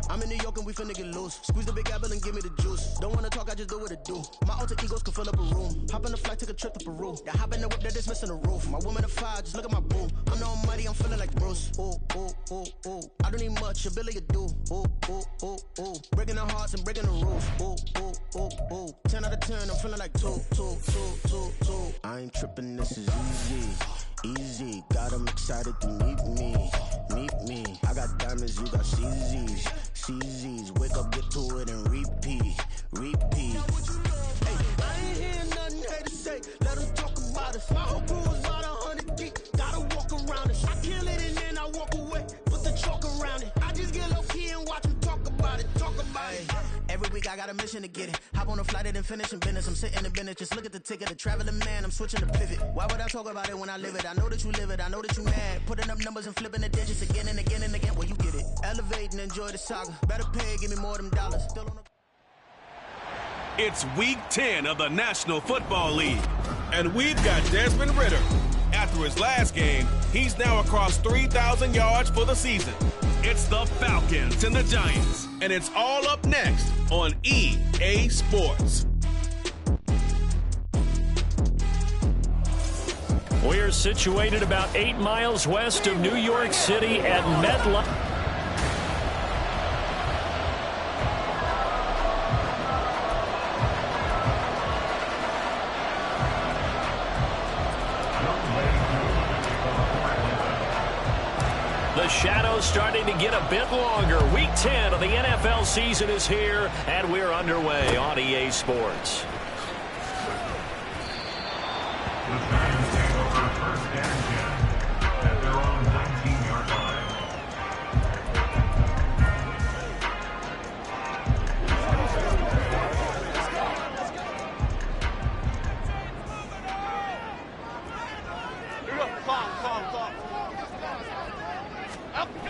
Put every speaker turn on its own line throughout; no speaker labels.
I'm in New York and we finna get loose. Squeeze the big apple and give me the juice. Don't wanna talk, I just do what it do. My alter egos can fill up a room. Hop on the flight, take a trip to Peru. That hop in the whip that is missing the roof. My woman a fire, just look at my boo. I'm no money, I'm feeling like Bruce. Ooh, ooh, ooh, ooh. I don't need much, ability to do. Ooh, ooh, ooh, ooh. Breaking the hearts and breaking the rules. Ooh, ooh, ooh, ooh. 10 out of 10, I'm feeling like 2. I ain't tripping, this is easy. Got 'em excited to meet me. I got diamonds, you got CZs. Wake up, get to it, and repeat. Hey, I ain't hearing nothing haters say. Let them talk about us. My whole crew is about 100 deep. Gotta walk around us. I kill it and then I walk away. Put the chalk around it. I just get low key and watch them talk about it. Every week I got a mission to get it. Hop on a flight and finish in business. I'm sitting in business. Just look at the ticket. A traveling man. I'm switching to pivot. Why would I talk about it when I live it? I know that you live it. I know that you mad. Putting up numbers and flipping the digits again and again and again. Well, you get it. Elevate and enjoy the saga. Better pay. Give me more of them dollars. Still on the...
It's Week 10 of the National Football League, and we've got Desmond Ridder. After his last game, he's now across 3,000 yards for the season. It's the Falcons and the Giants, and it's all up next on EA Sports.
We're situated about 8 miles west of New York City at MetLife. The shadow's starting to get a bit longer. Week 10 of the NFL season is here, and we're underway on EA Sports.
The Giants take over first and 10 at their own 19-yard line.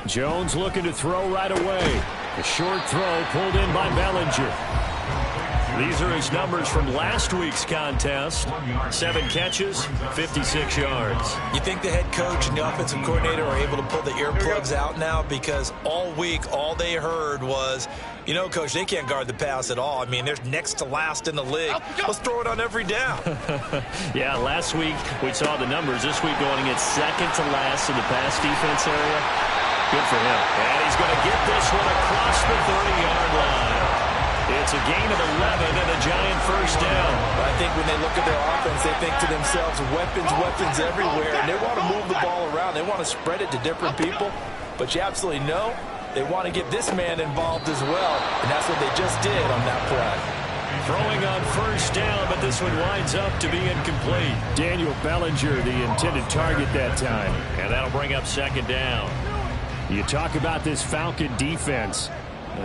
Jones looking to throw right away. A short throw pulled in by Bellinger. These are his numbers from last week's contest. 7 catches, 56 yards.
You think the head coach and the offensive coordinator are able to pull the earplugs out now? Because all week, all they heard was, you know, Coach, they can't guard the pass at all. I mean, they're next to last in the league. Let's throw it on every down.
Yeah, last week we saw the numbers. This week going against second to last in the pass defense area. Good for him. And he's going to get this one across the 30-yard line. It's a gain of 11 and a Giant first down.
I think when they look at their offense, they think to themselves, weapons everywhere. And they want to move the ball around. They want to spread it to different people. But you absolutely know they want to get this man involved as well. And that's what they just did on that play.
Throwing on first down, but this one winds up to be incomplete. Daniel Bellinger, the intended target that time. And that'll bring up second down. You talk about this Falcon defense.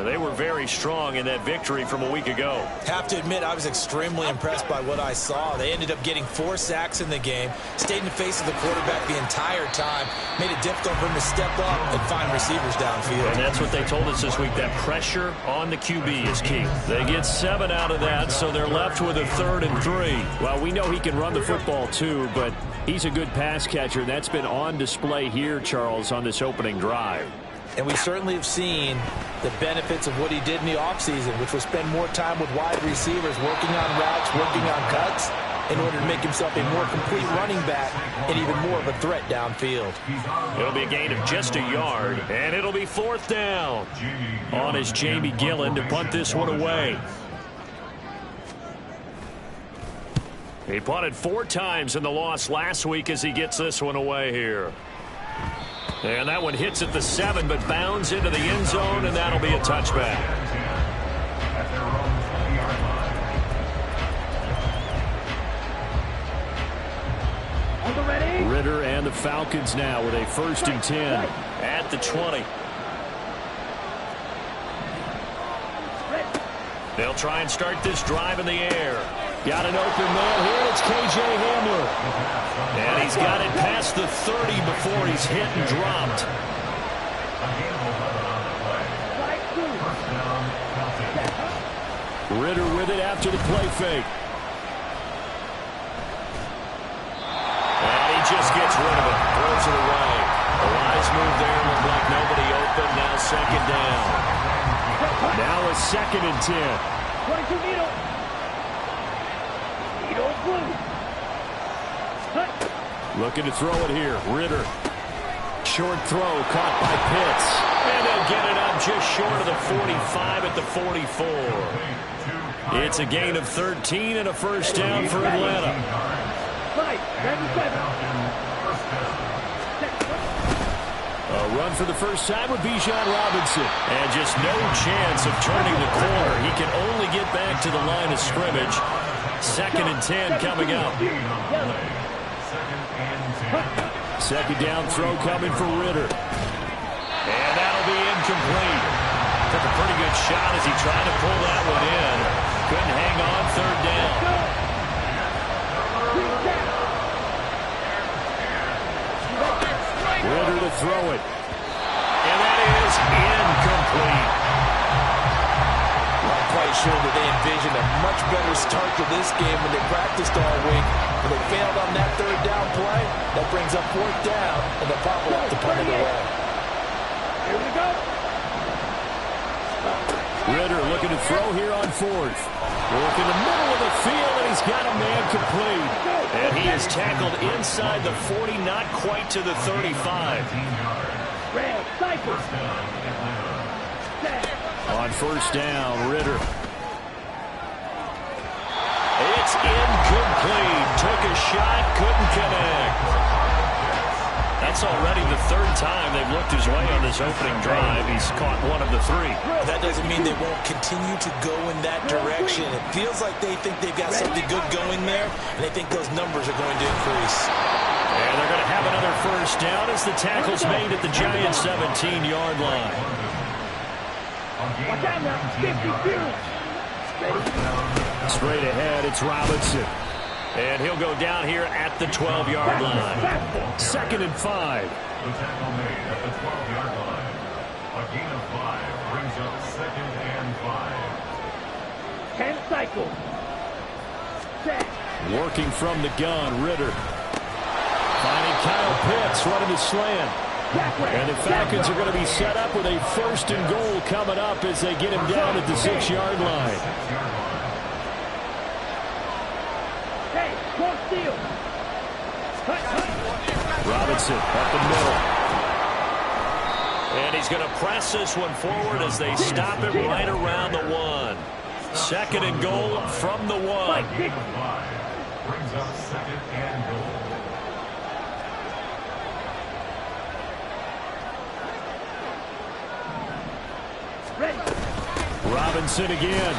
They were very strong in that victory from a week ago.
Have to admit, I was extremely impressed by what I saw. They ended up getting 4 sacks in the game, stayed in the face of the quarterback the entire time, made it difficult for him to step up and find receivers downfield.
And that's what they told us this week, that pressure on the QB is key. They get 7 out of that, so they're left with a 3rd and 3. Well, we know he can run the football too, but he's a good pass catcher. That's been on display here, Charles, on this opening drive.
And we certainly have seen the benefits of what he did in the offseason, which was spend more time with wide receivers, working on routes, working on cuts, in order to make himself a more complete running back and even more of a threat downfield.
It'll be a gain of just a yard, and it'll be 4th down. On is Jamie Gillen to punt this one away. He punted 4 times in the loss last week as he gets this one away here. And that one hits at the 7, but bounds into the end zone, and that'll be a touchback. Ridder and the Falcons now with a 1st and 10 at the 20. They'll try and start this drive in the air. Got an open man here. It's K.J. Hamler. And he's got it past the 30 before he's hit and dropped. Ridder with it after the play fake. And he just gets rid of it. Throws it away. A wise move there. Looked like nobody open. Now second down. Now a 2nd and 10. Looking to throw it here. Ritter. Short throw caught by Pitts. And they'll get it up just short of the 45 at the 44. It's a gain of 13 and a first down for Atlanta. A run for the first time with Bijan Robinson. And just no chance of turning the corner. He can only get back to the line of scrimmage. 2nd and 10 coming up. 2nd down throw coming for Ritter. And that'll be incomplete. Took a pretty good shot as he tried to pull that one in. Couldn't hang on 3rd down. Ritter to throw it. And that is incomplete.
Not quite sure that they envisioned a much better start to this game when they practiced all week. But they failed on that 3rd down play. That brings up 4th down, and the Pop will have to punt it away.
Here we go.
Ritter looking to throw here on 4th. Work in the middle of the field, and he's got a man complete. And he is tackled inside the 40, not quite to the 35. On 1st down, Ritter. It's incomplete. Took a shot, couldn't connect. That's already the 3rd time they've looked his way on this opening drive. He's caught one of the 3.
That doesn't mean they won't continue to go in that direction. It feels like they think they've got something good going there, and they think those numbers are going to increase.
And they're going to have another first down as the tackle's made at the Giants' 17-yard line.
Watch out now. 52.
Straight ahead, it's Robinson. And he'll go down here at the 12-yard line. 2nd and 5.
The tackle made at the 12-yard line. A gain of 5 brings up 2nd and 5.
10 cycles. Set.
Working from the gun, Ritter. Finding Kyle Pitts running the slant. And the Falcons are going to be set up with a 1st and goal coming up as they get him down at the 6-yard line. Robinson up the middle. And he's going to press this one forward as they stop it right around the 1. 2nd and goal from the 1.
Brings up 2nd and goal.
Robinson again.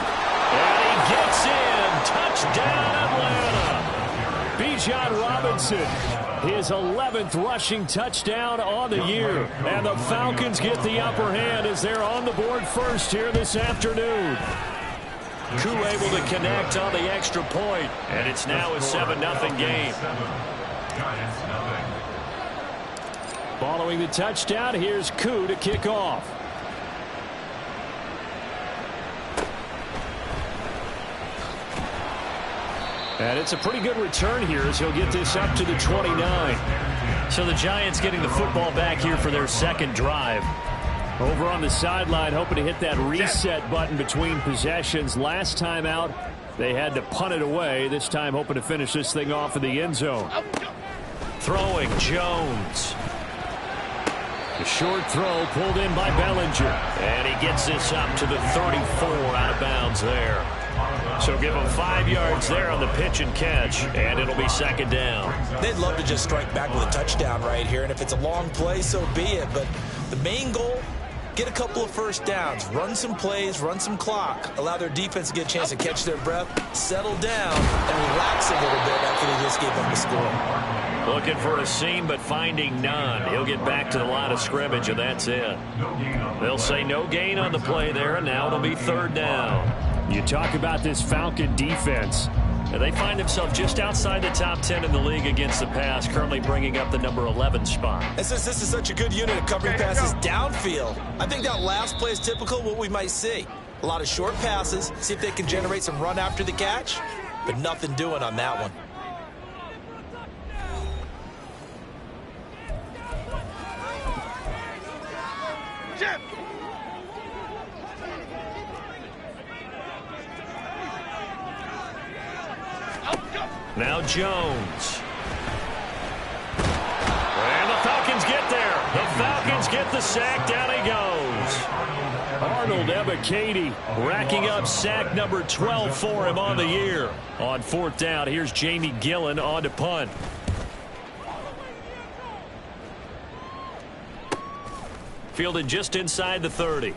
And he gets in. Touchdown, Atlanta. Bijan Robinson, his 11th rushing touchdown on the year. And the Falcons get the upper hand as they're on the board first here this afternoon. Koo able to connect on the extra point, and it's now a 7-0 game. Following the touchdown, here's Koo to kick off. And it's a pretty good return here as he'll get this up to the 29. So the Giants getting the football back here for their 2nd drive. Over on the sideline, hoping to hit that reset button between possessions. Last time out, they had to punt it away. This time hoping to finish this thing off in the end zone. Throwing, Jones. The short throw pulled in by Bellinger. And he gets this up to the 34 out of bounds there. So give him 5 yards there on the pitch and catch, and it'll be 2nd down.
They'd love to just strike back with a touchdown right here, and if it's a long play, so be it. But the main goal, get a couple of first downs, run some plays, run some clock, allow their defense to get a chance to catch their breath, settle down, and relax a little bit after they just gave up the score.
Looking for a seam, but finding none. He'll get back to the line of scrimmage, and that's it. They'll say no gain on the play there, and now it'll be 3rd down. You talk about this Falcon defense. And they find themselves just outside the top 10 in the league against the pass, currently bringing up the number 11 spot.
And since this is such a good unit of covering passes downfield, I think that last play is typical of what we might see. A lot of short passes, see if they can generate some run after the catch, but nothing doing on that one.
Now Jones. And the Falcons get there. The Falcons get the sack. Down he goes. Arnold Ebiketie racking up sack number 12 for him on the year. On fourth down, here's Jamie Gillen on to punt. Fielded just inside the 30.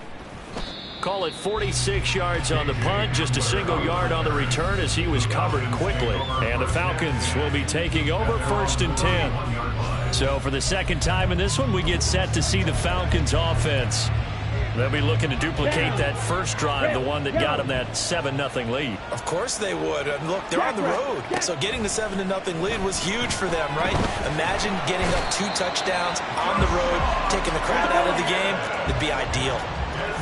Call it 46 yards on the punt, just a single yard on the return as he was covered quickly. And the Falcons will be taking over 1st and 10. So for the second time in this one, we get set to see the Falcons offense. They'll be looking to duplicate that first drive, the one that got them that 7-0 lead.
Of course they would. And look, they're on the road. So getting the 7-0 lead was huge for them, right? Imagine getting up 2 touchdowns on the road, taking the crowd out of the game. It'd be ideal.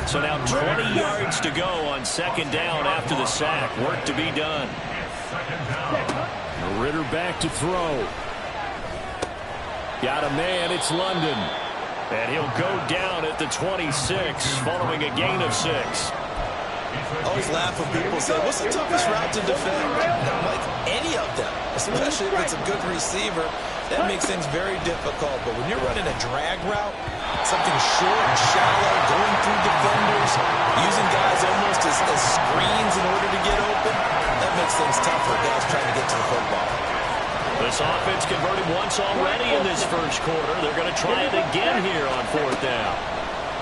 So now 20 yards to go on 2nd down after the sack. Work to be done.
Ridder back to throw. Got a man. It's London.
And he'll go down at the 26 following a gain of 6.
I always laugh when people say, what's the toughest route to defend? And I'm like, any of them, especially if it's a good receiver. That makes things very difficult. But when you're running a drag route, something short and shallow, going through defenders, using guys almost as screens in order to get open, that makes things tough for guys trying to get to the football.
This offense converted once already in this first quarter. They're going to try it again here on 4th down.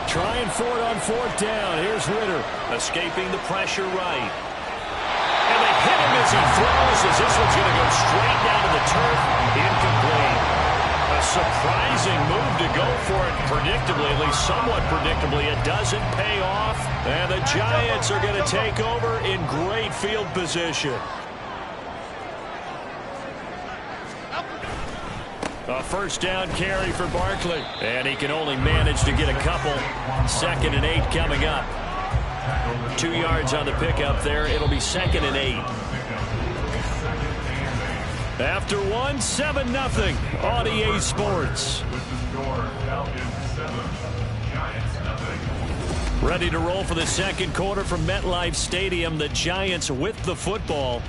Trying for it on 4th down. Here's Ridder.
Escaping the pressure right. And they hit him as he throws, as this one's going to go straight down to the turf. Incomplete. A surprising move to go for it predictably, at least somewhat predictably. It doesn't pay off. And the Giants are going to take over in great field position. A 1st down carry for Barkley. And he can only manage to get a couple. 2nd and 8 coming up. 2 yards on the pickup there. It'll be 2nd and 8. After 1, 7-0 on EA Sports. Ready to roll for the second quarter from MetLife Stadium. The Giants with the football.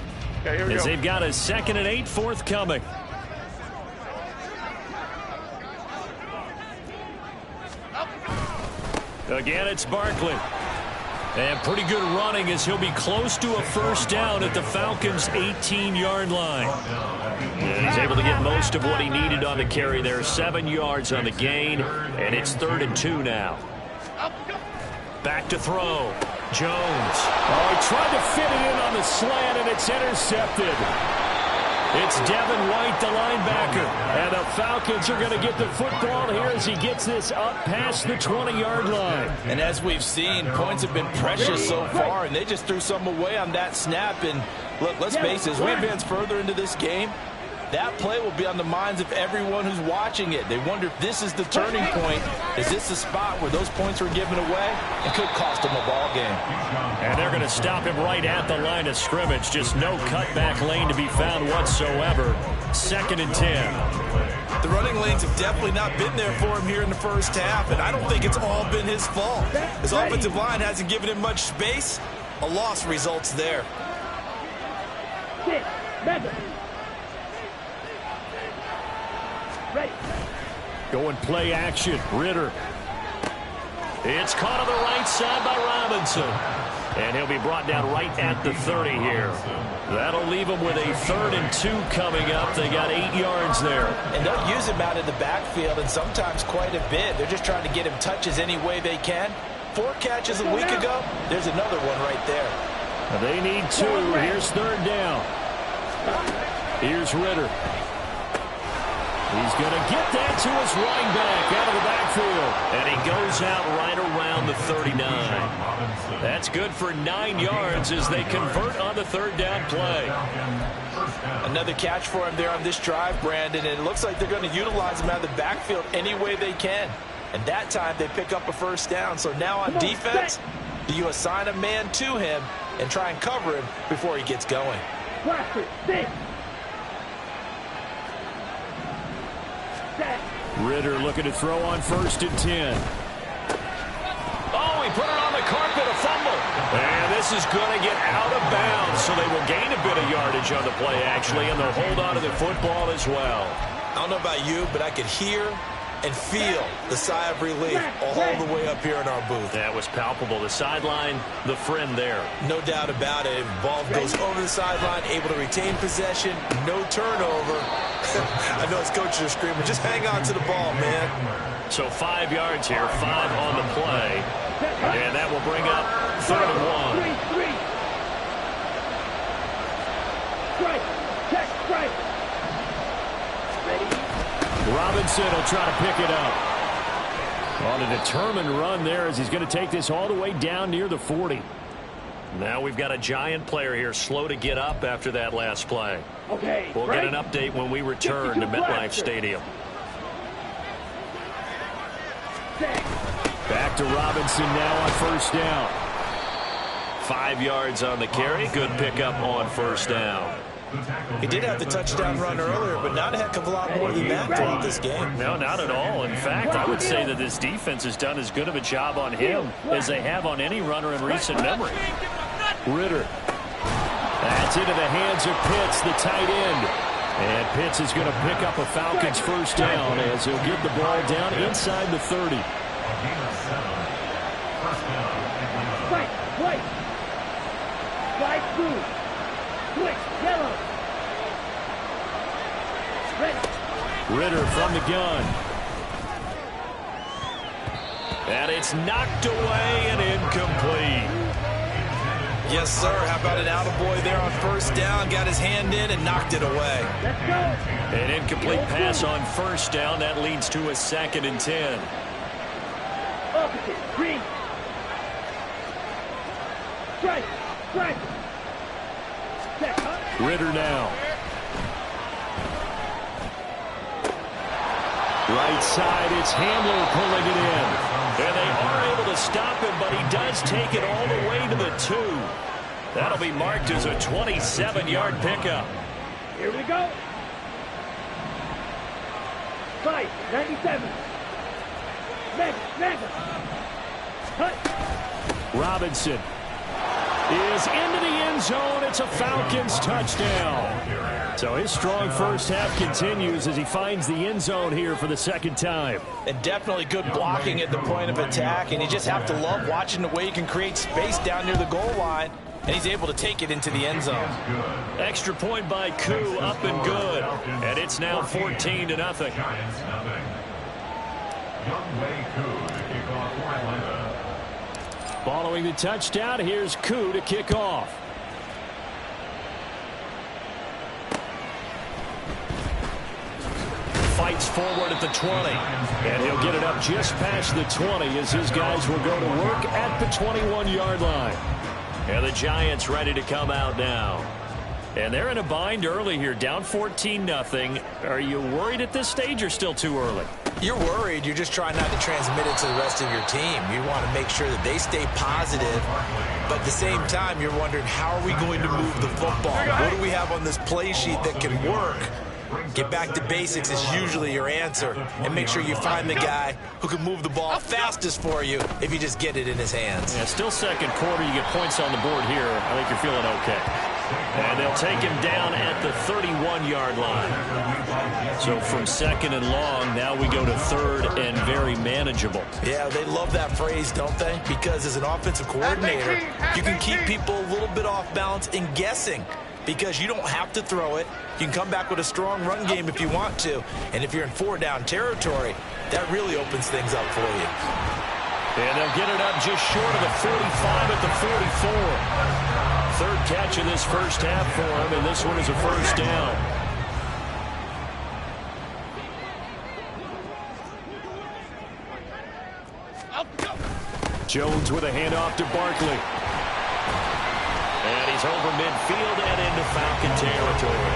As they've got a 2nd and 8 forthcoming. Again, it's Barkley. And pretty good running as he'll be close to a 1st down at the Falcons' 18-yard line. And he's able to get most of what he needed on the carry there. 7 yards on the gain, and it's 3rd and 2 now. Back to throw. Jones.
Oh, he tried to fit it in on the slant, and it's intercepted.
It's Devin White, the linebacker.
And the Falcons are going to get the football here as he gets this up past the 20-yard line.
And as we've seen, points have been precious so far, and they just threw some away on that snap. And look, let's face it, as we advance further into this game, that play will be on the minds of everyone who's watching it. They wonder if this is the turning point. Is this the spot where those points were given away? It could cost them a ball game.
And they're going to stop him right at the line of scrimmage. Just no cutback lane to be found whatsoever. 2nd and 10.
The running lanes have definitely not been there for him here in the first half, and I don't think it's all been his fault. His offensive line hasn't given him much space. A loss results there.
Ready.
Going play action. Ridder.
It's caught on the right side by Robinson. And he'll be brought down right at the 30 here. That'll leave him with a 3rd and 2 coming up. They got 8 yards there.
And they'll use him out in the backfield, and sometimes quite a bit. They're just trying to get him touches any way they can. 4 catches a week ago. There's another one right there.
They need 2. Here's 3rd down. Here's Ridder. He's going to get that to his running back out of the backfield.
And he goes out right around the 39. That's good for 9 yards as they convert on the 3rd down play.
Another catch for him there on this drive, Brandon, and it looks like they're going to utilize him out of the backfield any way they can. And that time they pick up a 1st down. So now on defense, do you assign a man to him and try and cover him before he gets going?
Ridder looking to throw on 1st and 10.
Oh, he put it on the carpet, a fumble. And this this is going to get out of bounds, so they will gain a bit of yardage on the play, actually, and they'll hold on to the football as well.
I don't know about you, but I could hear and feel the sigh of relief all the way up here in our booth.
That was palpable. The sideline, the friend there.
No doubt about it. Ball goes over the sideline, able to retain possession, no turnover. I know his coaches are screaming, just hang on to the ball, man.
So 5 yards here, 5 on the play. And that will bring up 3rd and 1.
Strike. Check. Strike. Ready.
Robinson will try to pick it up. On a determined run there as he's going to take this all the way down near the 40.
Now we've got a Giant player here slow to get up after that last play.
Okay.
We'll get an update when we return to MetLife Stadium.
Back to Robinson now on 1st down.
5 yards on the carry. Good pickup on 1st down.
He did have the touchdown run earlier, but not a heck of a lot more than that throughout this game.
No, not at all. In fact, I would say that this defense has done as good of a job on him as they have on any runner in recent memory.
Ritter. That's into the hands of Pitts, the tight end. And Pitts is going to pick up a Falcons 1st down as he'll get the ball down inside the 30.
Fight. White. Slide through. Switch. Yellow. Ready.
Ritter from the gun.
And it's knocked away and incomplete.
Yes, sir. How about an attaboy there on 1st down? Got his hand in and knocked it away.
Let's go.
An incomplete pass on 1st down. That leads to a 2nd and 10.
Opposite. Green. Strike. Strike. Check.
Ritter now. Right side, it's Hamler pulling it in.
And they are able to stop him, but he does take it all the way to the 2. That'll be marked as a 27-yard pickup.
Here we go. 5-97. Mega. Cut.
Robinson is into the end zone. It's a Falcons touchdown. So his strong first half continues as he finds the end zone here for the 2nd time.
And definitely good blocking at the point of attack, and you just have to love watching the way he can create space down near the goal line, and he's able to take it into the end zone.
Extra point by Koo, up and good. And it's now 14-0.
Following the touchdown, here's Koo to kick off.
Fights forward at the 20.
And he'll get it up just past the 20 as his guys will go to work at the 21-yard line.
And the Giants ready to come out now. And they're in a bind early here, down 14-0. Are you worried at this stage or still too early?
You're worried. You're just trying not to transmit it to the rest of your team. You want to make sure that they stay positive, but at the same time, you're wondering, how are we going to move the football? What do we have on this play sheet that can work? Get back to basics is usually your answer, and make sure you find the guy who can move the ball fastest for you if you just get it in his hands.
Yeah, still 2nd quarter. You get points on the board here. I think you're feeling okay. And they'll take him down at the 31-yard line. So from 2nd and long, now we go to 3rd and very manageable.
Yeah, they love that phrase, don't they? Because as an offensive coordinator, you can keep people a little bit off balance and guessing, because you don't have to throw it. You can come back with a strong run game if you want to. And if you're in 4-down territory, that really opens things up for you.
And they'll get it up just short of the 45 at the 44. 3rd catch of this first half for him, and this one is a 1st down.
Jones with a handoff to Barkley.
And he's over midfield and into Falcon territory.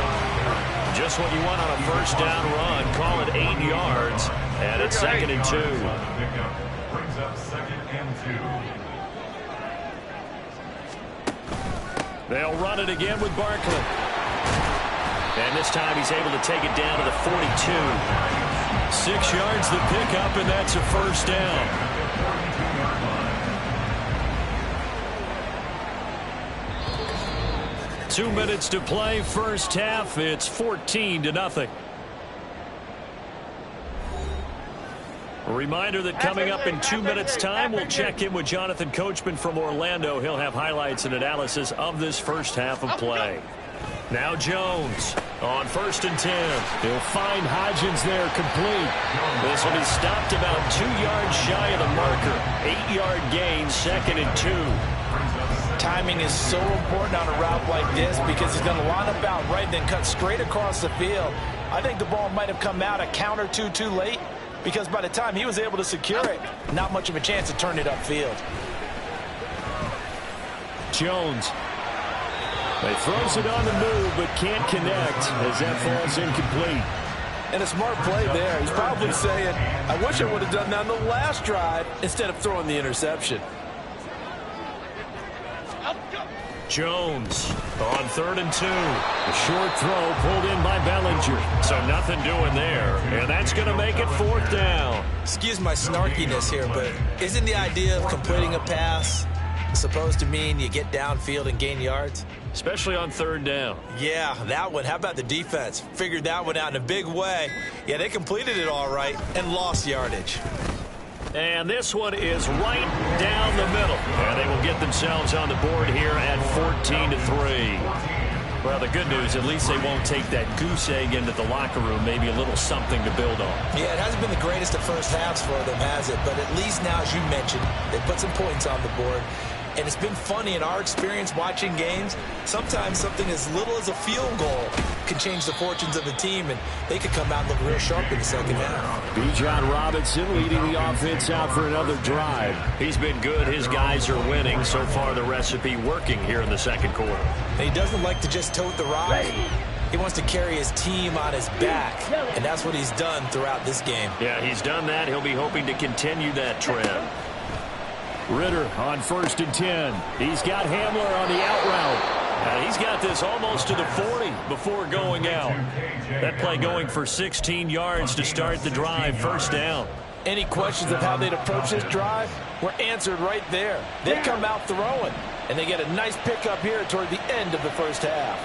Just what you want on a 1st down run. Call it 8 yards. And it's 2nd and 2.
Brings up 2nd and 2.
They'll run it again with Barkley.
And this time he's able to take it down to the 42.
6 yards the pickup, and that's a 1st down.
2 minutes to play, first half. It's 14-0. A reminder that coming up in 2 minutes' time, we'll check in with Jonathan Coachman from Orlando. He'll have highlights and analysis of this first half of play. Now Jones on 1st and 10. He'll find Hodgins there, complete. This will be stopped about 2 yards shy of the marker. 8-yard gain, 2nd and 2.
Timing is so important on a route like this because he's going to line up out right, then cut straight across the field. I think the ball might have come out a count or two too late, because by the time he was able to secure it, not much of a chance to turn it upfield.
Jones. He throws it on the move, but can't connect as that falls incomplete.
And a smart play there. He's probably saying, I wish I would have done that on the last drive instead of throwing the interception.
Jones on 3rd and 2. A short throw pulled in by Bellinger. So nothing doing there. And that's going to make it 4th down.
Excuse my snarkiness here, but isn't the idea of completing a pass supposed to mean you get downfield and gain yards?
Especially on 3rd down.
Yeah, that one. How about the defense? Figured that one out in a big way. Yeah, they completed it all right and lost yardage.
And this one is right down the middle. And they will get themselves on the board here at 14-3. Well, the good news, at least they won't take that goose egg into the locker room. Maybe a little something to build on.
Yeah, it hasn't been the greatest of first halves for them, has it? But at least now, as you mentioned, they put some points on the board. And it's been funny in our experience watching games. Sometimes something as little as a field goal can change the fortunes of a team, and they could come out and look real sharp in the second half.
Bijan Robinson leading the offense out for another drive. He's been good. His guys are winning. So far, the recipe working here in the second quarter.
And he doesn't like to just tote the rock. He wants to carry his team on his back, and that's what he's done throughout this game.
Yeah, he's done that. He'll be hoping to continue that trend. Ritter on 1st and 10. He's got Hamler on the out route. And he's got this almost to the 40 before going out. That play going for 16 yards to start the drive. 1st down.
Any questions of how they'd approach this drive were answered right there. They come out throwing, and they get a nice pickup here toward the end of the first half.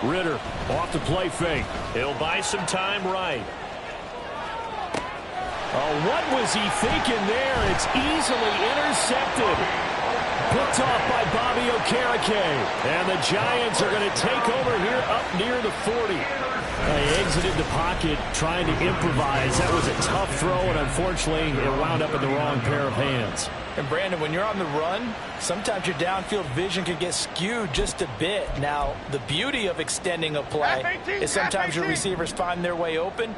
Ritter off the play fake. He'll buy some time right. Oh, what was he thinking there? It's easily intercepted. Picked off by Bobby Okereke. And the Giants are going to take over here up near the 40. They exited the pocket trying to improvise. That was a tough throw, and unfortunately, it wound up in the wrong pair of hands.
And, Brandon, when you're on the run, sometimes your downfield vision can get skewed just a bit. Now, the beauty of extending a play is sometimes your receivers find their way open,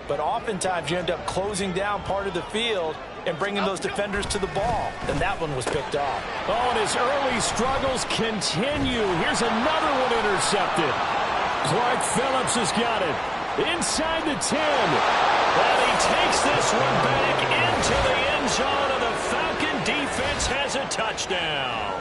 but oftentimes you end up closing down part of the field and bringing those defenders to the ball. And that one was picked off.
Oh, and his early struggles continue. Here's another one intercepted. Clark Phillips has got it. Inside the 10. And he takes this one back into the end zone, and the Falcon defense has a touchdown.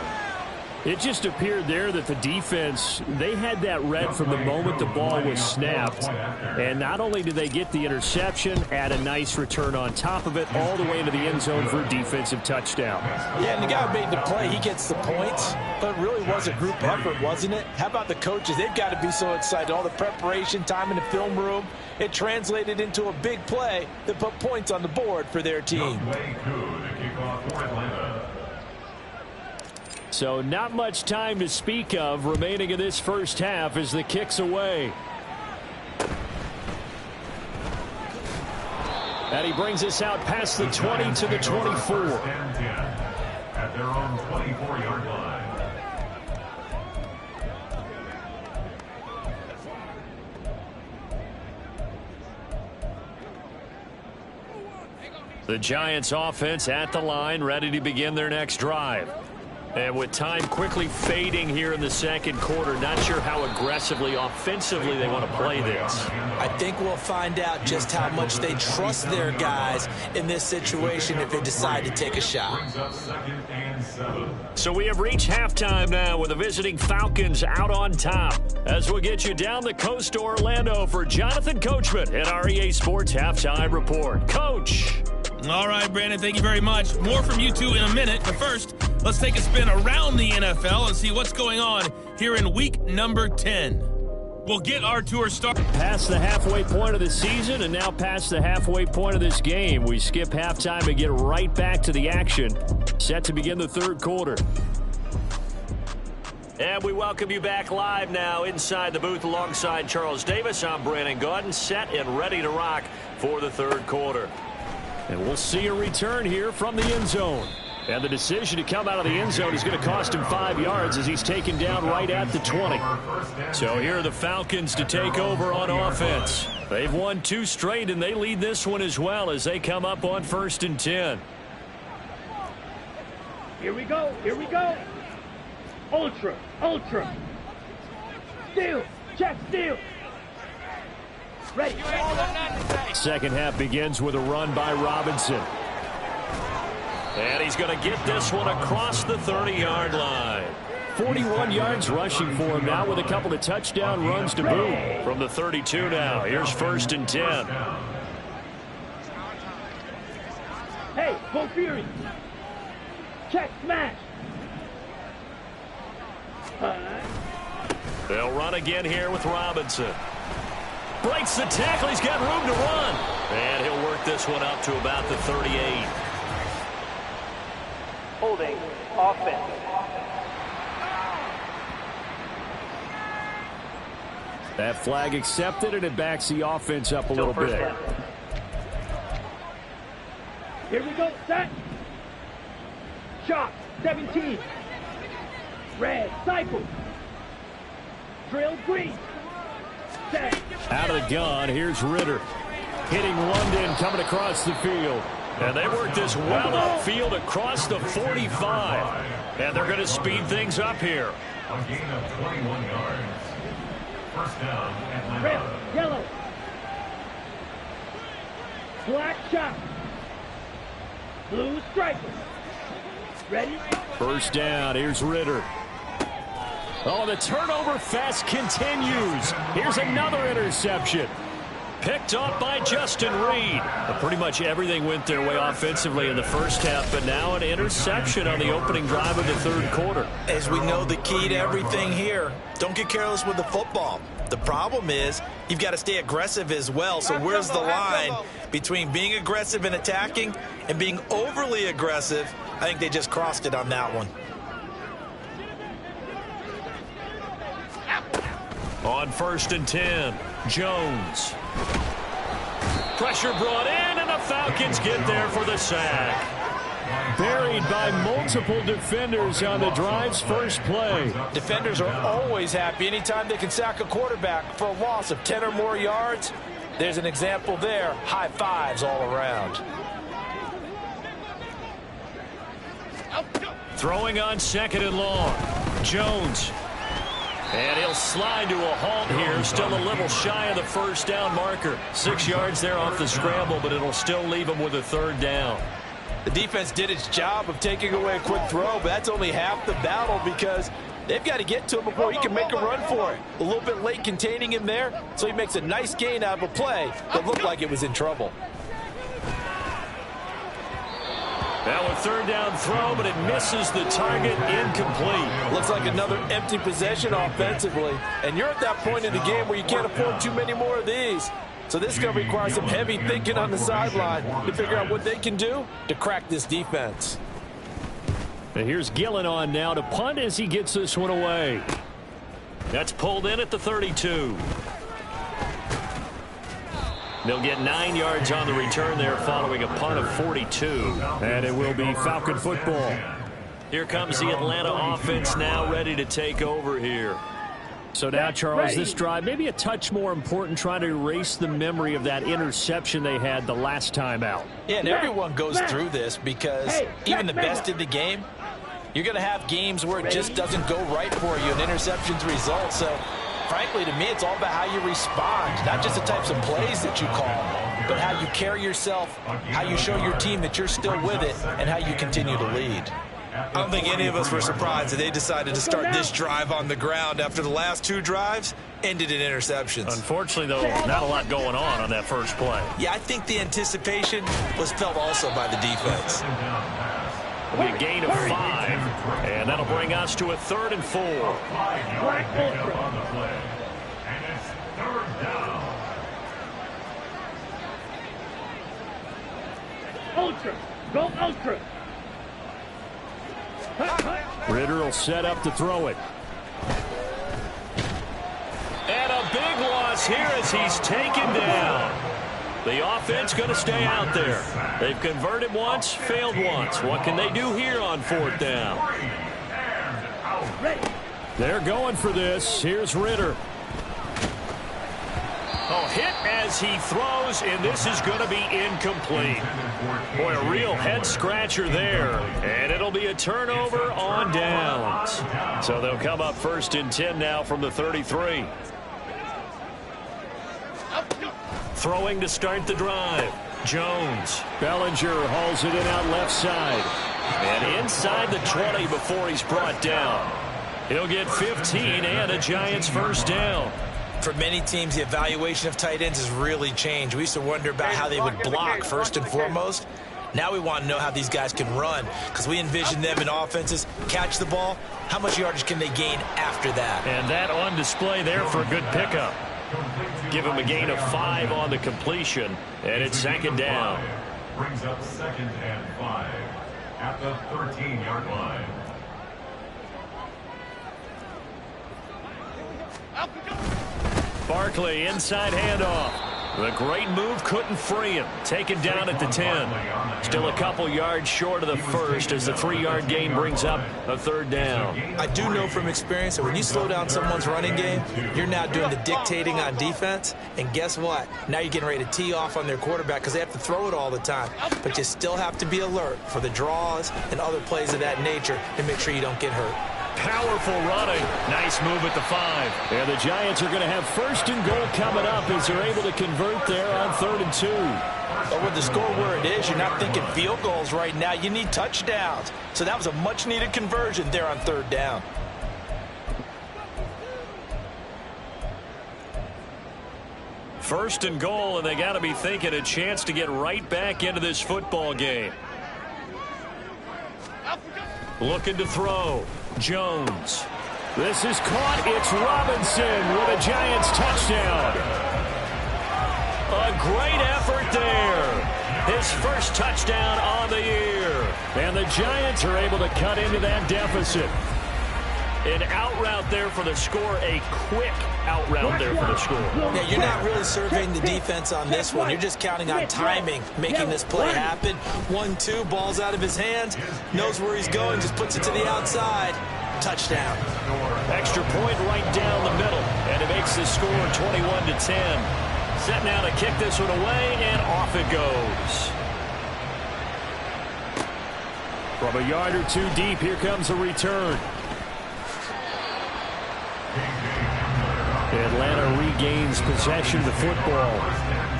It just appeared there that the defense, they had that read from the moment the ball was snapped. And not only did they get the interception, add a nice return on top of it, all the way into the end zone for a defensive touchdown.
Yeah, and the guy who made the play, he gets the points. But it really was a group effort, wasn't it? How about the coaches? They've got to be so excited. All the preparation time in the film room, it translated into a big play that put points on the board for their team.
So not much time to speak of remaining in this first half as the kick's away. And he brings us out past the 20 to the 24.
At their own 24-yard line.
The Giants offense at the line, ready to begin their next drive. And with time quickly fading here in the second quarter, not sure how aggressively, offensively they want to play this.
I think we'll find out just how much they trust their guys in this situation if they decide to take a shot.
So we have reached halftime now with the visiting Falcons out on top. As we'll get you down the coast to Orlando for Jonathan Coachman at our EA Sports Halftime Report. Coach.
All right, Brandon, thank you very much. More from you two in a minute, but first,
Let's take a spin around the NFL and see what's going on here in week number 10. We'll get our tour started.
Past the halfway point of the season and now past the halfway point of this game. We skip halftime and get right back to the action. Set to begin the third quarter. And we welcome you back live now inside the booth alongside Charles Davis. I'm Brandon Gaudin, set and ready to rock for the third quarter. And we'll see a return here from the end zone. And the decision to come out of the end zone is going to cost him 5 yards as he's taken down right at the 20. So here are the Falcons to take over on offense. They've won 2 straight, and they lead this one as well as they come up on 1st and 10.
Here we go. Here we go. Ultra. Ultra. Steal. Check steal. Ready.
Second half begins with a run by Robinson. And he's going to get this one across the 30-yard line. 41 yards rushing for him now with a couple of touchdown runs to boot. From the 32 now, here's 1st and 10.
Hey, go Fury. Check smash.
They'll run again here with Robinson. Breaks the tackle. He's got room to run. And he'll work this one up to about the 38.
Holding offense.
That flag accepted, and it backs the offense up a little bit.
Here we go. Set. Shot. 17. Red. Cycle. Drill green. Set.
Out of the gun, here's Ritter. Hitting London coming across the field. And they work this well upfield across the 45. And they're going to speed things up here.
A gain of 21 yards. First down, Atlanta.
Red. Yellow. Black shot. Blue striker. Ready?
First down, here's Ritter. Oh, the turnover fest continues. Here's another interception. Picked off by Justin Reed. Pretty much everything went their way offensively in the first half, but now an interception on the opening drive of the third quarter.
As we know, the key to everything here, don't get careless with the football. The problem is you've got to stay aggressive as well. So where's the line between being aggressive and attacking and being overly aggressive? I think they just crossed it on that one.
On 1st and 10, Jones. Pressure brought in, and the Falcons get there for the sack. Buried by multiple defenders on the drive's first play.
Defenders are always happy anytime they can sack a quarterback for a loss of 10 or more yards. There's an example there. High fives all around.
Throwing on 2nd and long. Jones. And he'll slide to a halt here. Still a little shy of the first down marker. 6 yards there off the scramble, but it'll still leave him with a third down.
The defense did its job of taking away a quick throw, but that's only half the battle because they've got to get to him before he can make a run for it. A little bit late containing him there, so he makes a nice gain out of a play that looked like it was in trouble.
Now a third down throw, but it misses the target, incomplete.
Looks like another empty possession offensively. And you're at that point in the game where you can't afford too many more of these. So this is going to require some heavy thinking on the sideline to figure out what they can do to crack this defense.
And here's Gillen on now to punt as he gets this one away. That's pulled in at the 32. They'll get 9 yards on the return there following a punt of 42. And it will be Falcon football. Here comes the Atlanta offense now ready to take over here. So now, Charles, this drive maybe a touch more important, trying to erase the memory of that interception they had the last time out.
Yeah, and everyone goes through this because even the best in the game, you're going to have games where it just doesn't go right for you, and interceptions result. So frankly, to me, it's all about how you respond, not just the types of plays that you call, but how you carry yourself, how you show your team that you're still with it, and how you continue to lead.
I don't think any of us were surprised that they decided to start this drive on the ground after the last 2 drives ended in interceptions.
Unfortunately, though, not a lot going on that first play.
Yeah, I think the anticipation was felt also by the defense.
It'll be a gain of 5. And that'll bring us to a 3rd and 4.
Black ultra.
On the play. And it's 3rd down.
Ultra. Go ultra.
Ridder will set up to throw it. And a big loss here as he's taken down. The offense going to stay out there. They've converted once, failed once. What can they do here on 4th down? They're going for this. Here's Ridder. Oh, hit as he throws, and this is going to be incomplete. Boy, a real head-scratcher there. And it'll be a turnover on downs. So they'll come up 1st and 10 now from the 33. Throwing to start the drive. Jones. Bellinger hauls it in out left side. And inside the 20 before he's brought down. He'll get 15 and a Giants 1st down.
For many teams, the evaluation of tight ends has really changed. We used to wonder about how they would block first and foremost. Now we want to know how these guys can run, because we envision them in offenses, catch the ball, how much yardage can they gain after that?
And that on display there for a good pickup. Give him a gain of 5 on the completion, and it's 2nd down.
Brings up 2nd and 5 at the 13-yard line.
Barkley inside handoff. The great move couldn't free him. Taken down at the 10. Still a couple yards short of the first as the 3-yard gain brings up a 3rd down.
I do know from experience that when you slow down someone's running game, you're now doing the dictating on defense. And guess what? Now you're getting ready to tee off on their quarterback because they have to throw it all the time. But you still have to be alert for the draws and other plays of that nature to make sure you don't get hurt.
Powerful running. Nice move at the 5. And the Giants are going to have 1st and goal coming up as they're able to convert there on 3rd and 2.
But with the score where it is, you're not thinking field goals right now. You need touchdowns. So that was a much-needed conversion there on 3rd down.
First and goal, and they got to be thinking a chance to get right back into this football game. Looking to throw. Jones. This is caught. It's Robinson with a Giants touchdown. A great effort there. His first touchdown on the year. And the Giants are able to cut into that deficit. An out route there for the score. A quick out route there for the score.
Yeah, you're not really surveying the defense on this one. You're just counting on timing, making this play happen. 1-2, ball's out of his hands. Knows where he's going, just puts it to the outside. Touchdown.
Extra point right down the middle. And it makes the score 21-10. Set now to kick this one away, and off it goes. From a yard or two deep, here comes a return. Atlanta regains possession of the football.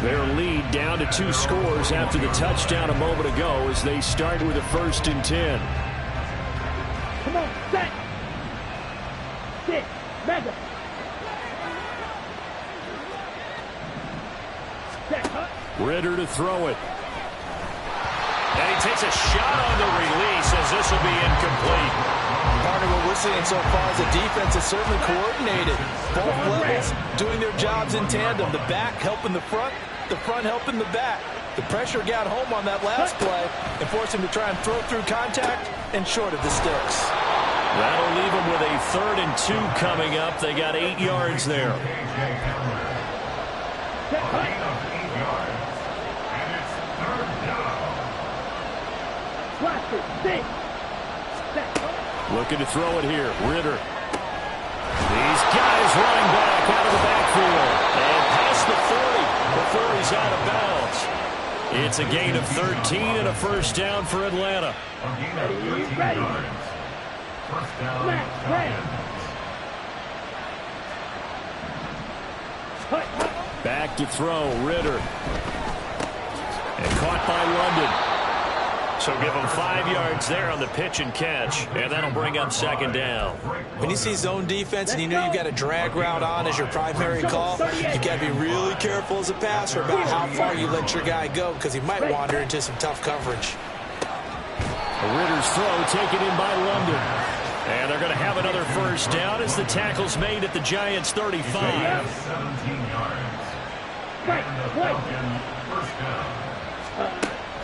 Their lead down to 2 scores after the touchdown a moment ago as they start with a 1st and 10.
Come on, set. 6, mega. Set.
Ridder to throw it. And he takes a shot on the release as this will be incomplete.
Part of what we're seeing so far is the defense is certainly coordinated. Both levels doing their jobs in tandem. The back helping the front helping the back. The pressure got home on that last play and forced him to try and throw through contact and short of the sticks.
That'll leave them with a 3rd and 2 coming up. They got 8 yards there. Looking to throw it here. Ridder. These guys running back out of the backfield. And past the 40 before he's out of bounds. It's a gain of 13 and a 1st down for Atlanta.
Ready.
Back to throw. Ridder. And caught by London. So give them 5 yards there on the pitch and catch, and that'll bring up 2nd down.
When you see zone defense and you know you've got a drag route on as your primary call, you've got to be really careful as a passer about how far you let your guy go because he might wander into some tough coverage.
Ritter's throw taken in by London. And they're going to have another first down as the tackle's made at the Giants' 35.
17 yards. And the Falcons first down.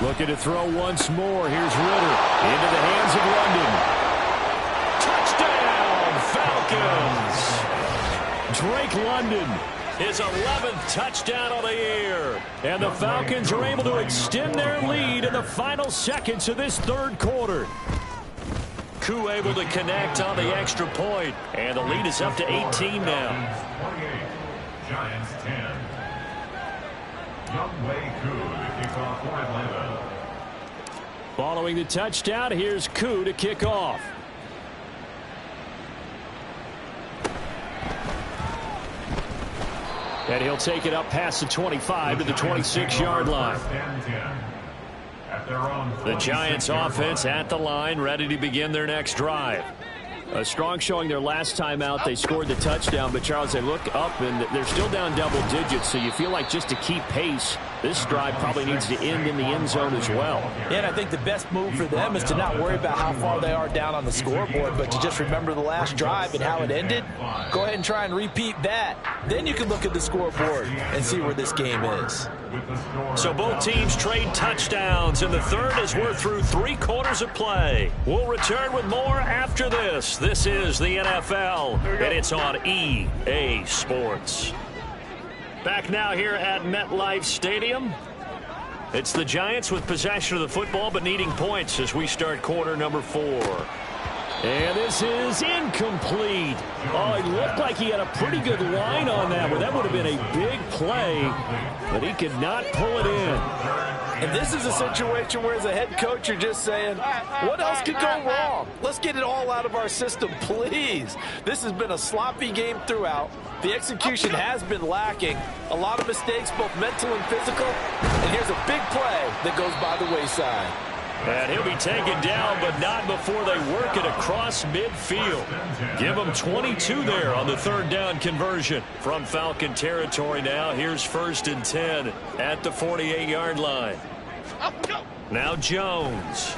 Looking to throw once more. Here's Ritter into the hands of London. Touchdown, Falcons! Drake London, his 11th touchdown of the year. And the Falcons are able to extend their lead in the final seconds of this third quarter. Koo able to connect on the extra point. And the lead is up to 18 now.
28, Giants 10. Younghoe Koo to kick off for Atlanta.
Following the touchdown, here's Koo to kick off. And he'll take it up past the 25 to the 26-yard line. The Giants offense at the line, ready to begin their next drive. A strong showing their last time out. They scored the touchdown, but Charles, they look up and they're still down double digits, so you feel like just to keep pace, this drive probably needs to end in the end zone as well.
Yeah, and I think the best move for them is to not worry about how far they are down on the scoreboard, but to just remember the last drive and how it ended. Go ahead and try and repeat that. Then you can look at the scoreboard and see where this game is.
So both teams trade touchdowns in the third as we're through 3 quarters of play. We'll return with more after this. This is the NFL, and it's on EA Sports. Back now here at MetLife Stadium. It's the Giants with possession of the football, but needing points as we start quarter number 4. And this is incomplete. Oh, it looked like he had a pretty good line on that one. That would have been a big play, but he could not pull it in.
And this is a situation where as a head coach you're just saying, what else could go wrong? Let's get it all out of our system, please. This has been a sloppy game throughout. The execution has been lacking. A lot of mistakes, both mental and physical. And here's a big play that goes by the wayside.
And he'll be taken down, but not before they work it across midfield. Give them 22 there on the third down conversion. From Falcon territory now, here's 1st and 10 at the 48-yard line. Now Jones.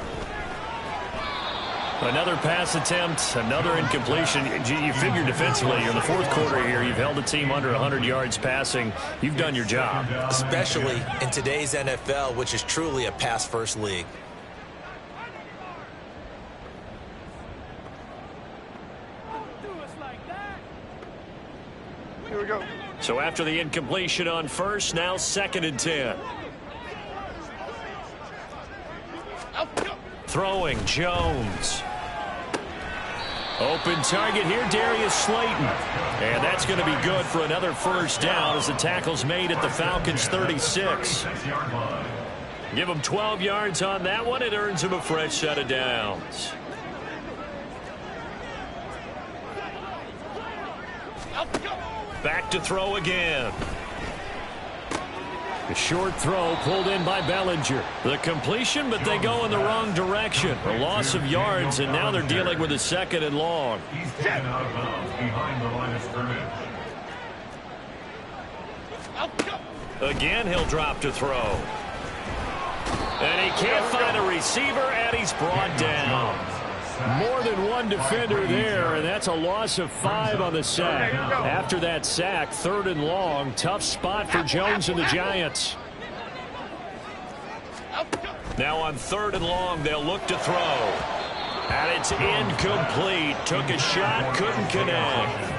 Another pass attempt, another incompletion. You figure defensively, in the fourth quarter here, you've held a team under 100 yards passing. You've done your job.
Especially in today's NFL, which is truly a pass-first league.
Here we go.
So after the incompletion on first, now 2nd and 10. Throwing, Jones. Open target here, Darius Slayton. And that's going to be good for another first down as the tackle's made at the Falcons' 36. Give them 12 yards on that one. It earns them a fresh set of downs. Back to throw again. A short throw pulled in by Bellinger. The completion, but they go in the wrong direction. A loss of yards, and now they're dealing with a 2nd and long.
He's taken out of bounds behind the line of scrimmage.
Again, he'll drop to throw. And he can't find a receiver, and he's brought down. More than one defender there, and that's a loss of 5 on the sack. After that sack, 3rd and long, tough spot for Jones and the Giants. Now on 3rd and long, they'll look to throw. And it's incomplete. Took a shot, couldn't connect.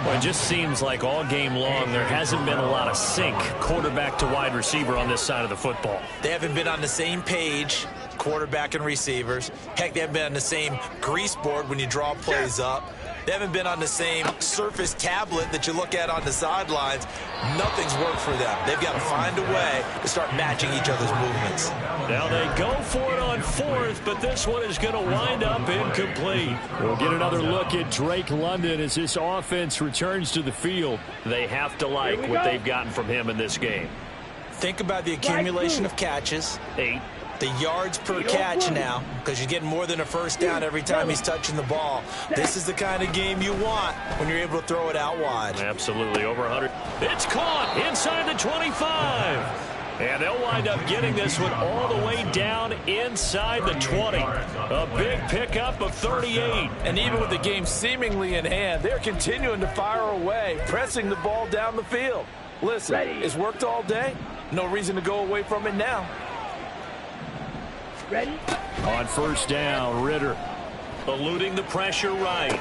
Well, it just seems like all game long there hasn't been a lot of sync quarterback to wide receiver on this side of the football.
They haven't been on the same page, quarterback and receivers. Heck, they haven't been on the same grease board when you draw plays up. They haven't been on the same Surface tablet that you look at on the sidelines. Nothing's worked for them. They've got to find a way to start matching each other's movements.
Now they go for it on 4th, but this one is going to wind up incomplete. We'll get another look at Drake London as this offense returns to the field. They have to like what they've gotten from him in this game.
Think about the accumulation of catches.
8.
The yards per catch now, because you're getting more than a first down every time he's touching the ball. This is the kind of game you want when you're able to throw it out wide.
Absolutely, over 100. It's caught inside the 25. And they'll wind up getting this one all the way down inside the 20. A big pickup of 38.
And even with the game seemingly in hand, they're continuing to fire away, pressing the ball down the field. Listen, it's worked all day. No reason to go away from it now.
Ready?
On first down, Ritter eluding the pressure right.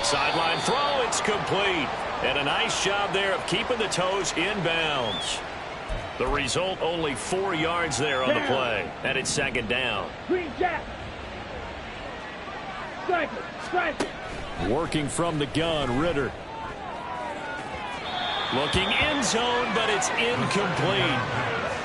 Sideline throw, it's complete. And a nice job there of keeping the toes inbounds. The result, only 4 yards there on the play. And it's second down.
Green Jack. Striker. Striker.
Working from the gun, Ritter. Looking end zone, but it's incomplete.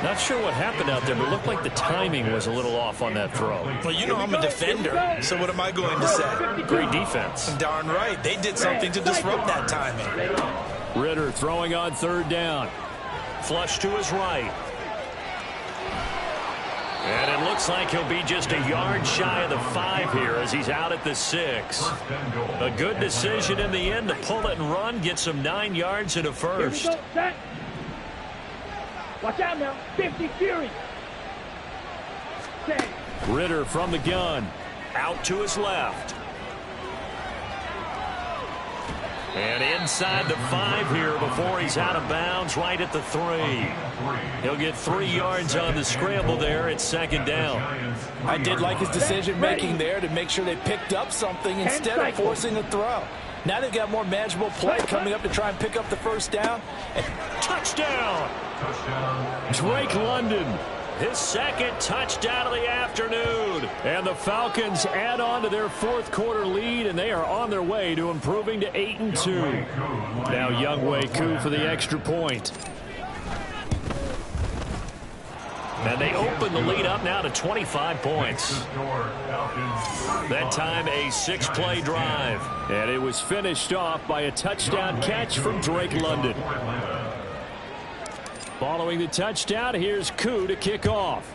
Not sure what happened out there, but it looked like the timing was a little off on that throw.
Well, you know I'm a defender, so what am I going to say?
Great defense.
Darn right. They did something to disrupt that timing.
Ritter throwing on third down. Flush to his right. And it looks like he'll be just a yard shy of the 5 here as he's out at the 6. A good decision in the end to pull it and run, get some 9 yards and a first.
Here we go. Set. Watch out now. 50 Fury. Set.
Ritter from the gun. Out to his left. And inside the 5 here before he's out of bounds, right at the 3. He'll get 3 yards on the scramble there. It's second down.
I did like his decision-making there to make sure they picked up something instead of forcing a throw. Now they've got more manageable play coming up to try and pick up the first down.
Touchdown! Drake London. His second touchdown of the afternoon. And the Falcons add on to their 4th quarter lead, and they are on their way to improving to 8-2. Now Younghoe Koo for the extra point. And they open the lead up now to 25 points. That time a 6-play drive. And it was finished off by a touchdown catch from Drake London. Following the touchdown, here's Koo to kick off.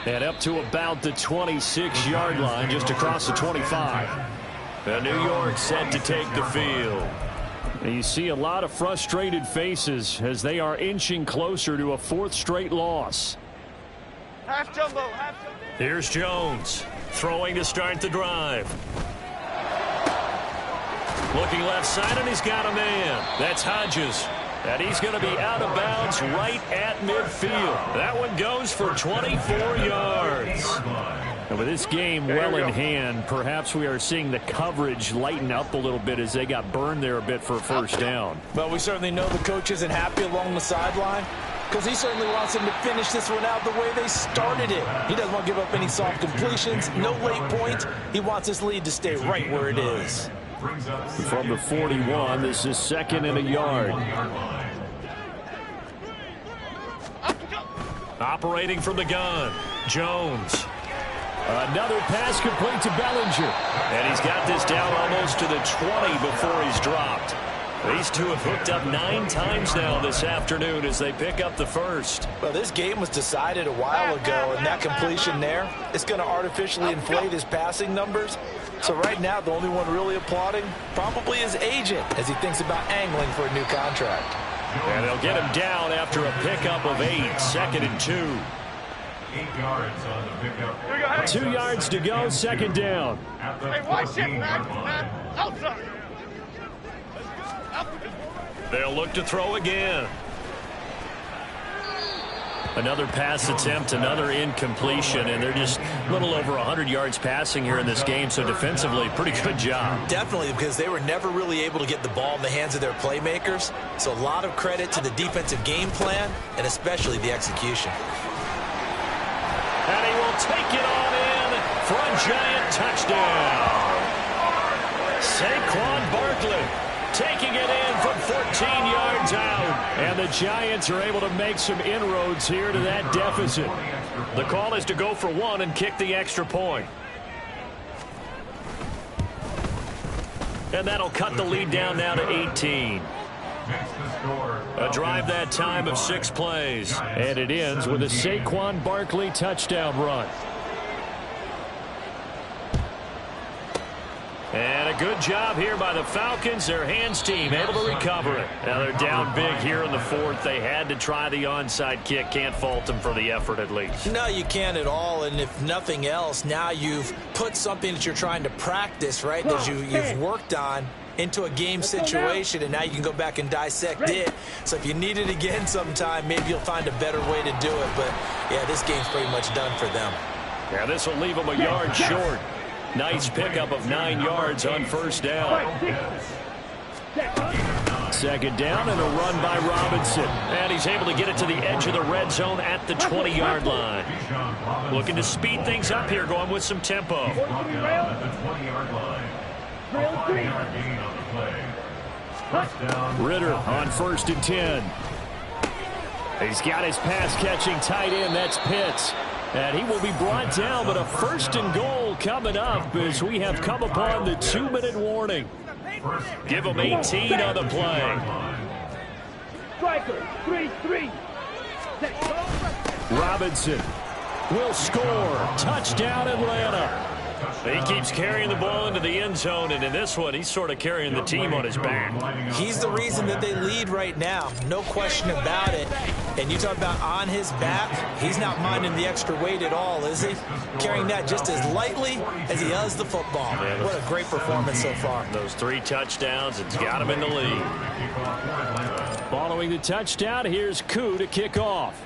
And up to about the 26-yard line, just across the 25. And New York set to take the field. And you see a lot of frustrated faces as they are inching closer to a 4th straight loss.
Half jumbo, half jumbo.
Here's Jones, throwing to start the drive. Looking left side, and he's got a man. That's Hodges. And he's going to be out of bounds right at midfield. That one goes for 24 yards. And with this game well in hand, perhaps we are seeing the coverage lighten up a little bit as they got burned there a bit for a first down.
Well, we certainly know the coach isn't happy along the sideline because he certainly wants them to finish this one out the way they started it. He doesn't want to give up any soft completions, no late points. He wants his lead to stay right where it is.
From the 41, this is 2nd and a yard. Operating from the gun, Jones. Another pass complete to Bellinger. And he's got this down almost to the 20 before he's dropped. These two have hooked up 9 times now this afternoon as they pick up the first.
Well, this game was decided a while ago, and that completion there is going to artificially inflate his passing numbers. So right now, the only one really applauding probably his agent as he thinks about angling for a new contract.
And they'll get him down after a pickup of 8, 2nd and 2.
8 yards on the pickup.
2 yards to go, second down.
Hey, watch it, man. Outside.
They'll look to throw again. Another pass attempt, another incompletion, and they're just a little over 100 yards passing here in this game, so defensively, pretty good job.
Definitely, because they were never really able to get the ball in the hands of their playmakers. So a lot of credit to the defensive game plan, and especially the execution.
And he will take it on in for a giant touchdown. Saquon Barkley taking it in from 14 yards out. And the Giants are able to make some inroads here to that deficit. The call is to go for 1 and kick the extra point. And that'll cut the lead down now to 18. A drive that time of 6 plays. And it ends with a Saquon Barkley touchdown run. And a A good job here by the Falcons. Their hands team able to recover it. Now they're down big here in the fourth. They had to try the onside kick. Can't fault them for the effort at least.
No, you can't at all. And if nothing else, now you've put something that you're trying to practice, right, that you've worked on into a game situation, and now you can go back and dissect it. So if you need it again sometime, maybe you'll find a better way to do it. But, yeah, this game's pretty much done for them.
Yeah, this will leave them a yard short. Nice pickup of 9 yards on first down. Second down and a run by Robinson. And he's able to get it to the edge of the red zone at the 20-yard line. Looking to speed things up here, going with some tempo. Ritter on 1st and 10. He's got his pass-catching tight end. That's Pitts. And he will be brought down, but a 1st and goal coming up as we have come upon the 2-minute warning. Give him 18 on the play.
Striker, 3-3.
Robinson will score. Touchdown, Atlanta. He keeps carrying the ball into the end zone, and in this one, he's sort of carrying the team on his back.
He's the reason that they lead right now. No question about it. And you talk about on his back, he's not minding the extra weight at all, is he? Carrying that just as lightly as he does the football.
Yeah,
what a great performance so far.
Those 3 touchdowns, it's got him in the lead. Following the touchdown, here's Koo to kick off.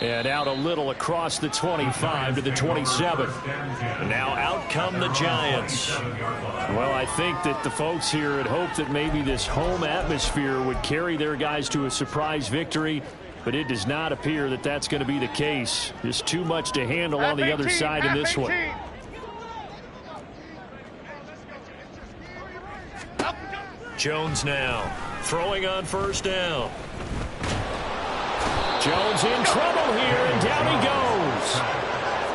And out a little across the 25 to the 27. And now out come the Giants. Well, I think that the folks here had hoped that maybe this home atmosphere would carry their guys to a surprise victory, but it does not appear that that's going to be the case. Just too much to handle on the other side in this one. Jones now throwing on first down. Jones in trouble here, and down he goes.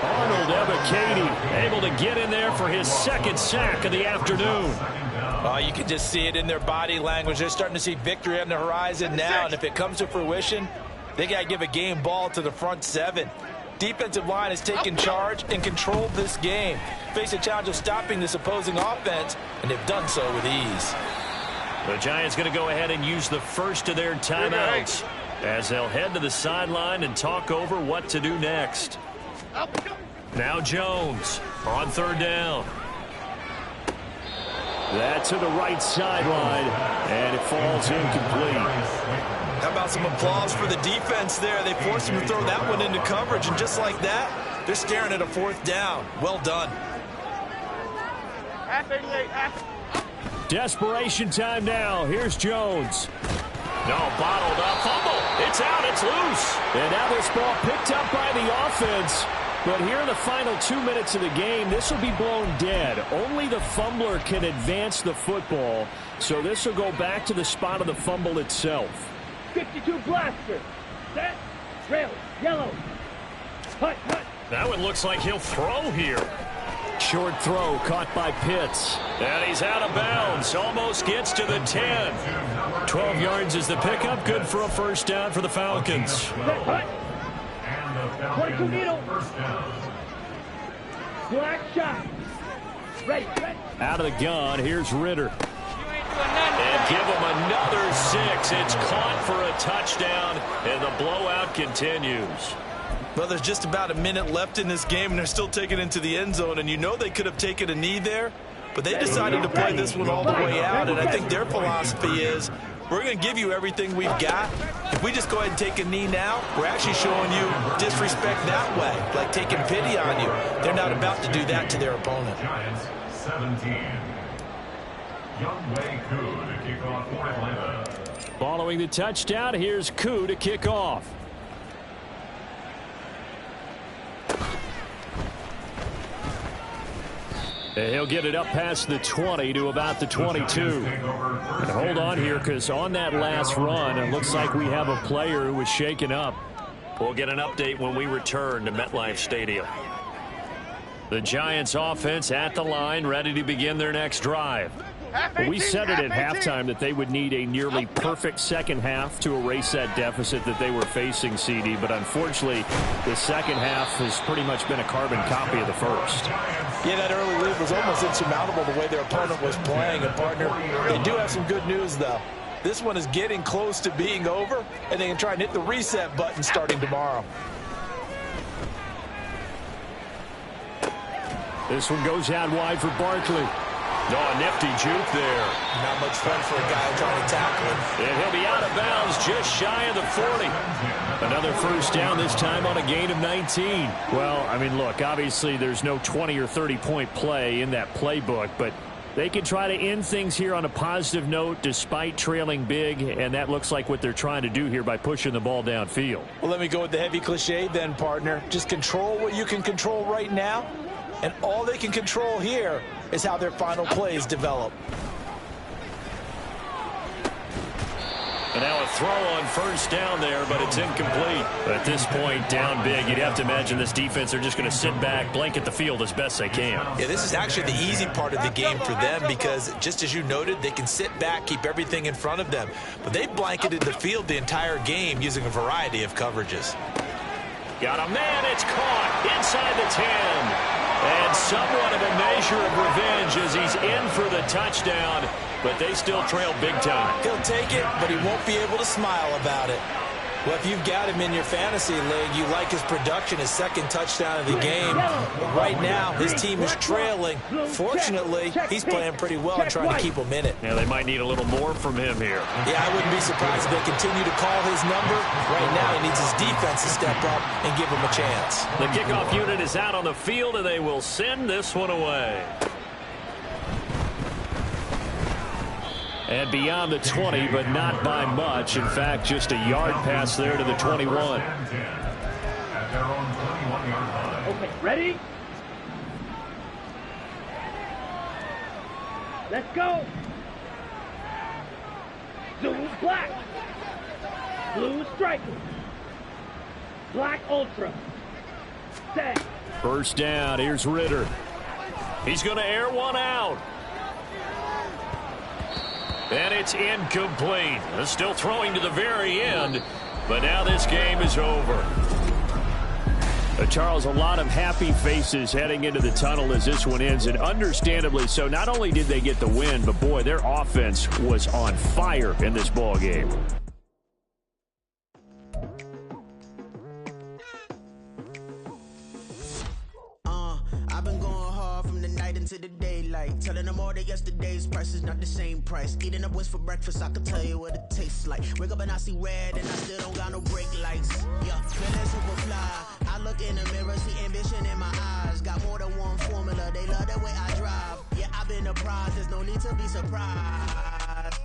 Arnold Ebiketie able to get in there for his 2nd sack of the afternoon.
You can just see it in their body language. They're starting to see victory on the horizon now, and if it comes to fruition, they got to give a game ball to the front 7. Defensive line has taken charge and controlled this game. Face a challenge of stopping this opposing offense, and they've done so with ease.
The Giants going to go ahead and use the first of their timeouts, as they'll head to the sideline and talk over what to do next. Now Jones on 3rd down. That's to the right sideline, and it falls incomplete.
How about some applause for the defense there? They forced him to throw that one into coverage, and just like that, they're staring at a 4th down. Well done.
Desperation time now. Here's Jones. No, bottled up, fumble. It's out, it's loose. And now this ball picked up by the offense. But here in the final 2 minutes of the game, this will be blown dead. Only the fumbler can advance the football. So this will go back to the spot of the fumble itself.
52 blaster. Set. Rail. Yellow. Hut.
That one looks like he'll throw here. Short throw caught by Pitts. And he's out of bounds. Almost gets to the 10. 12 yards is the pickup. Good for a 1st down for the Falcons.
22 needle. Black shot. Ready.
Out of the gun, here's Ritter. And give him another 6. It's caught for a touchdown, and the blowout continues.
Well, there's just about a minute left in this game, and they're still taking it into the end zone. And you know they could have taken a knee there, but they decided to play this one all the way out. And I think their philosophy is, we're going to give you everything we've got. If we just go ahead and take a knee now, we're actually showing you disrespect that way, like taking pity on you. They're not about to do that to their opponent.
Giants 17. Younghoe Koo to kick off for Atlanta.
Following the touchdown, here's Koo to kick off. He'll get it up past the 20 to about the 22. And hold on here, because on that last run, it looks like we have a player who was shaken up. We'll get an update when we return to MetLife Stadium. The Giants offense at the line, ready to begin their next drive. We said it at halftime that they would need a nearly perfect second half to erase that deficit that they were facing, CD, but unfortunately the second half has pretty much been a carbon copy of the first.
Yeah, that early lead was almost insurmountable the way their opponent was playing. And, partner, they do have some good news, though. This one is getting close to being over, and they can try and hit the reset button starting tomorrow.
This one goes out wide for Barkley. Oh, a nifty juke there.
Not much fun for a guy trying to tackle him.
And he'll be out of bounds just shy of the 40. Another first down, this time on a gain of 19. Well, I mean, look, obviously there's no 20 or 30-point play in that playbook, but they can try to end things here on a positive note despite trailing big, and that looks like what they're trying to do here by pushing the ball downfield.
Well, let me go with the heavy cliche then, partner. Just control what you can control right now, and all they can control here is how their final plays develop.
And now a throw on first down there, but it's incomplete. At this point, down big, you'd have to imagine this defense are just going to sit back, blanket the field as best they can.
Yeah, this is actually the easy part of the game for them because, just as you noted, they can sit back, keep everything in front of them. But they blanketed the field the entire game using a variety of coverages.
Got a man, it's caught inside the 10. And somewhat of a measure of revenge as he's in for the touchdown, but they still trail big time.
He'll take it, but he won't be able to smile about it. Well, if you've got him in your fantasy league, you like his production, his second touchdown of the game. But right now, his team is trailing. Fortunately, he's playing pretty well and trying to keep them in it.
Yeah, they might need a little more from him here.
Yeah, I wouldn't be surprised if they continue to call his number. Right now, he needs his defense to step up and give him a chance.
The kickoff unit is out on the field, and they will send this one away. And beyond the 20, but not by much. In fact, just a yard pass there to the 21.
Okay, ready? Let's go. Zulu's black. Blue striker. Black ultra. Set.
First down. Here's Ritter. He's going to air one out. And it's incomplete. Still throwing to the very end, but now this game is over. Charles, a lot of happy faces heading into the tunnel as this one ends, and understandably so. Not only did they get the win, but boy, their offense was on fire in this ball game.
I've been going hard from the night into the daylight, telling them all that yesterday's price is not the same price. Eating up wings for breakfast, I can tell you what it tastes like. Wake up and I see red and I still don't got no brake lights. Yeah, feeling super fly. I look in the mirror, see ambition in my eyes. Got more than one formula, they love the way I drive. Yeah, I've been apprised, there's no need to be surprised.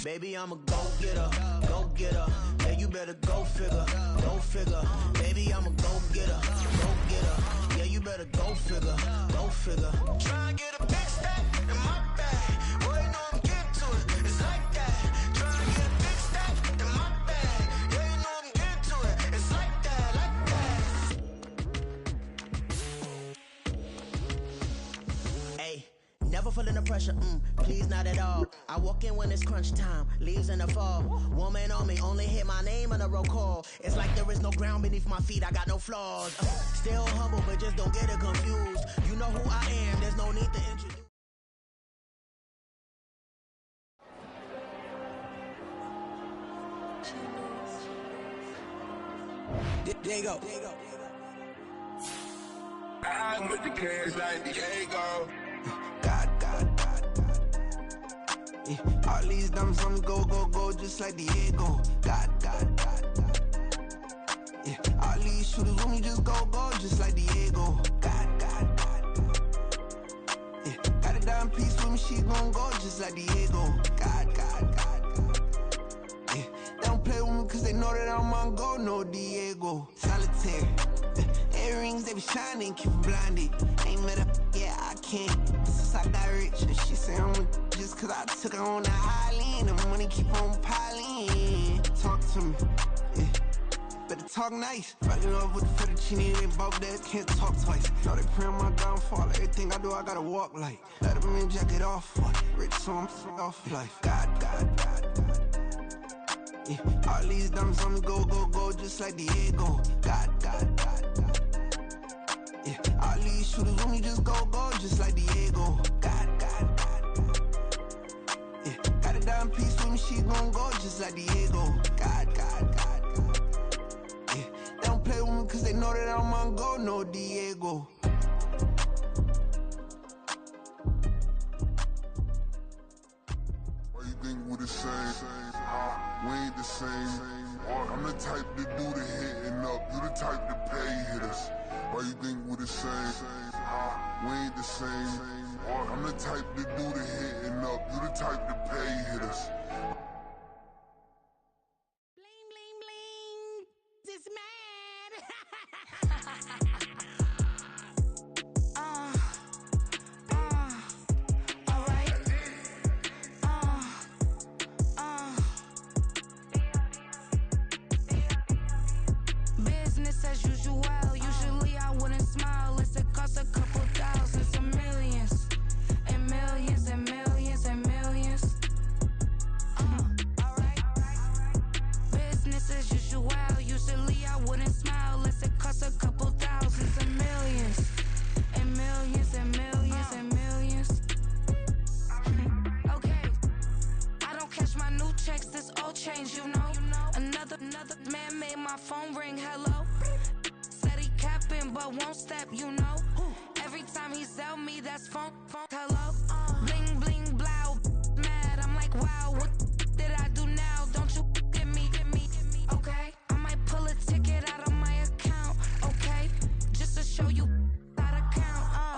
Baby, I'm a go-getter, go-getter. Yeah, you better go figure, go figure. Baby, I'm a go-getter, go-getter. Yeah, you better go figure, go figure. Try and get a big stack in my bag. Boy, you know I'm getting to it, it's like that. Try and get a big stack in my bag. Yeah, you know I'm getting to it, it's like that, like that. Hey, never feeling the pressure, please not at all. I walk in when it's crunch time, leaves in the fall. Woman on me, only hit my name on a roll call. It's like there is no ground beneath my feet, I got no flaws. Still humble, but just don't get it confused. You know who I am, there's no need to introduce. There you go.
I'm with the cash like Diego.
God. Yeah. All these numbers on go, just like Diego. God. Yeah. All these shooters when we just go, just like Diego. God. Yeah. Got a dime piece with me, she gon' go just like Diego. God. Yeah. They don't play with me cause they know that I'm on go, no Diego. Solitaire. Earrings, they be shining, keep them blinded. Ain't met up, yeah, I can't. Since I got rich, and she say I'm just cause I took her on the island. The money keep on piling. Talk to me, yeah.
better talk nice. Fucking up with the fettuccine, ain't about that, can't talk twice. Know they pray on my downfall, everything I do, I gotta walk like. Let them in, jacket off, rich, so I'm off life. God. Yeah, all these diamonds on me go, just like Diego. God. Yeah, all these shooters on me just go, just like Diego. God. Yeah, got a dime piece with me, she gon' go just like Diego. God. Yeah, they don't play with me cause they know that I'm on go, no Diego.
Why you think we the same? We ain't the same. I'm the type to do the hitting up, you the type to pay hitters. Why you think we the same? We ain't the same. I'm the type to do the hitting up, you the type to pay hitters.
Bling, bling, bling. This man. Business as usual. Usually I wouldn't smile unless it costs a couple thousands and millions. And millions and millions and millions. Alright. Business as usual. Usually I wouldn't smile unless it costs a couple thousands and millions. And millions and millions and millions. Okay. I don't cash my new checks, this old change, you know. Another man made my phone ring, hello. Said he capping but won't step, you know. Every time he sell me, that's phone, hello.